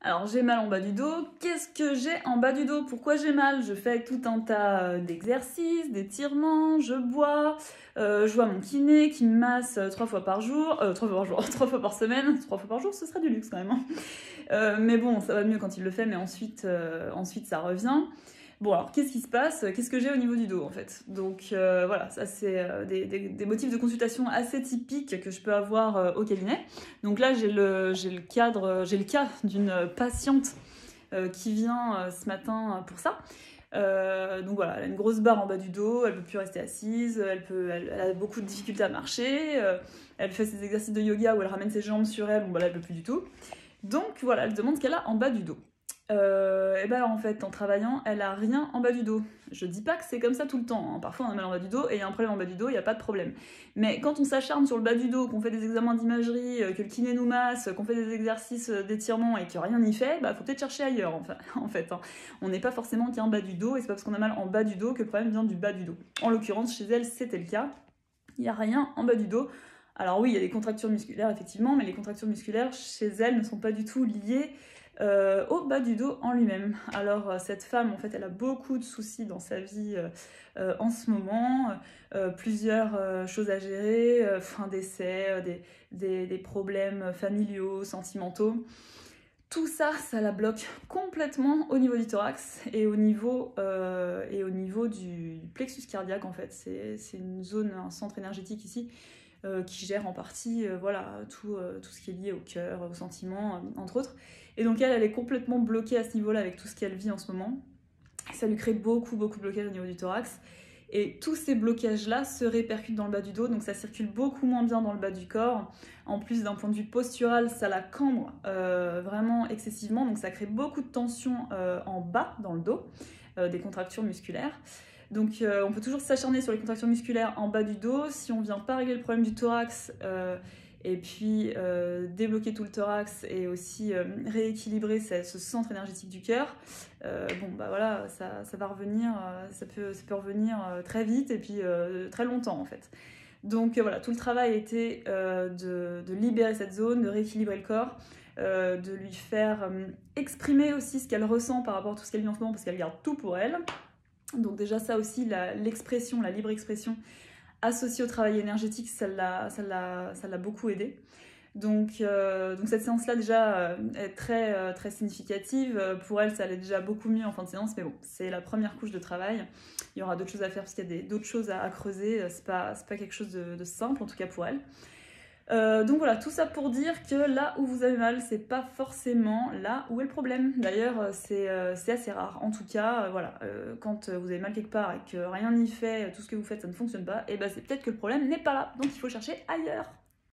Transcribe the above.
Alors j'ai mal en bas du dos, qu'est-ce que j'ai en bas du dos? Pourquoi j'ai mal? Je fais tout un tas d'exercices, d'étirements, je bois, je vois mon kiné qui me masse 3 fois par jour, 3 fois par jour, 3 fois par semaine, 3 fois par jour ce serait du luxe quand même, hein. Mais bon, ça va mieux quand il le fait, mais ensuite ça revient. Bon alors qu'est-ce qui se passe? Qu'est-ce que j'ai au niveau du dos en fait? Donc voilà, ça c'est des motifs de consultation assez typiques que je peux avoir au cabinet. Donc là j'ai le cas d'une patiente qui vient ce matin pour ça. Donc voilà, elle a une grosse barre en bas du dos, elle peut plus rester assise, elle a beaucoup de difficultés à marcher, elle fait ses exercices de yoga où elle ramène ses jambes sur elle, bon bah là elle peut plus du tout. Donc voilà, elle demande ce qu'elle a en bas du dos. Et ben en fait, en travaillant, elle a rien en bas du dos. Je dis pas que c'est comme ça tout le temps, hein. Parfois on a mal en bas du dos et il y a un problème en bas du dos, il n'y a pas de problème. Mais quand on s'acharne sur le bas du dos, qu'on fait des examens d'imagerie, que le kiné nous masse, qu'on fait des exercices d'étirement et que rien n'y fait, bah faut peut-être chercher ailleurs en fait, hein. On n'est pas forcément qu'il y a un bas du dos et c'est pas parce qu'on a mal en bas du dos que le problème vient du bas du dos. En l'occurrence, chez elle, c'était le cas. Il n'y a rien en bas du dos. Alors oui, il y a des contractures musculaires effectivement, mais les contractures musculaires chez elle ne sont pas du tout liées au bas du dos en lui-même. Alors cette femme, en fait, elle a beaucoup de soucis dans sa vie en ce moment, plusieurs choses à gérer, un décès, des problèmes familiaux, sentimentaux. Tout ça, ça la bloque complètement au niveau du thorax et au niveau du plexus cardiaque en fait. C'est une zone, un centre énergétique ici qui gère en partie voilà, tout ce qui est lié au cœur, aux sentiments, entre autres. Et donc elle est complètement bloquée à ce niveau-là avec tout ce qu'elle vit en ce moment. Ça lui crée beaucoup de blocages au niveau du thorax. Et tous ces blocages-là se répercutent dans le bas du dos, donc ça circule beaucoup moins bien dans le bas du corps. En plus, d'un point de vue postural, ça la cambre vraiment excessivement, donc ça crée beaucoup de tension en bas dans le dos, des contractures musculaires. Donc on peut toujours s'acharner sur les contractions musculaires en bas du dos. Si on vient pas régler le problème du thorax et puis débloquer tout le thorax et aussi rééquilibrer ce centre énergétique du cœur, bon bah voilà, ça va revenir, ça peut revenir très vite et puis très longtemps en fait. Donc voilà, tout le travail était de libérer cette zone, de rééquilibrer le corps, de lui faire exprimer aussi ce qu'elle ressent par rapport à tout ce qu'elle vit en ce moment parce qu'elle garde tout pour elle. Donc déjà ça aussi, l'expression, la libre expression associée au travail énergétique, ça l'a beaucoup aidé. Donc cette séance-là déjà est très significative. Pour elle, ça allait déjà beaucoup mieux en fin de séance, mais bon, c'est la première couche de travail. Il y aura d'autres choses à faire parce qu'il y a d'autres choses à creuser. C'est pas quelque chose de simple, en tout cas pour elle. Donc voilà, tout ça pour dire que là où vous avez mal, c'est pas forcément là où est le problème. D'ailleurs, c'est assez rare. En tout cas, voilà, quand vous avez mal quelque part et que rien n'y fait, tout ce que vous faites, ça ne fonctionne pas, et ben c'est peut-être que le problème n'est pas là. Donc il faut chercher ailleurs.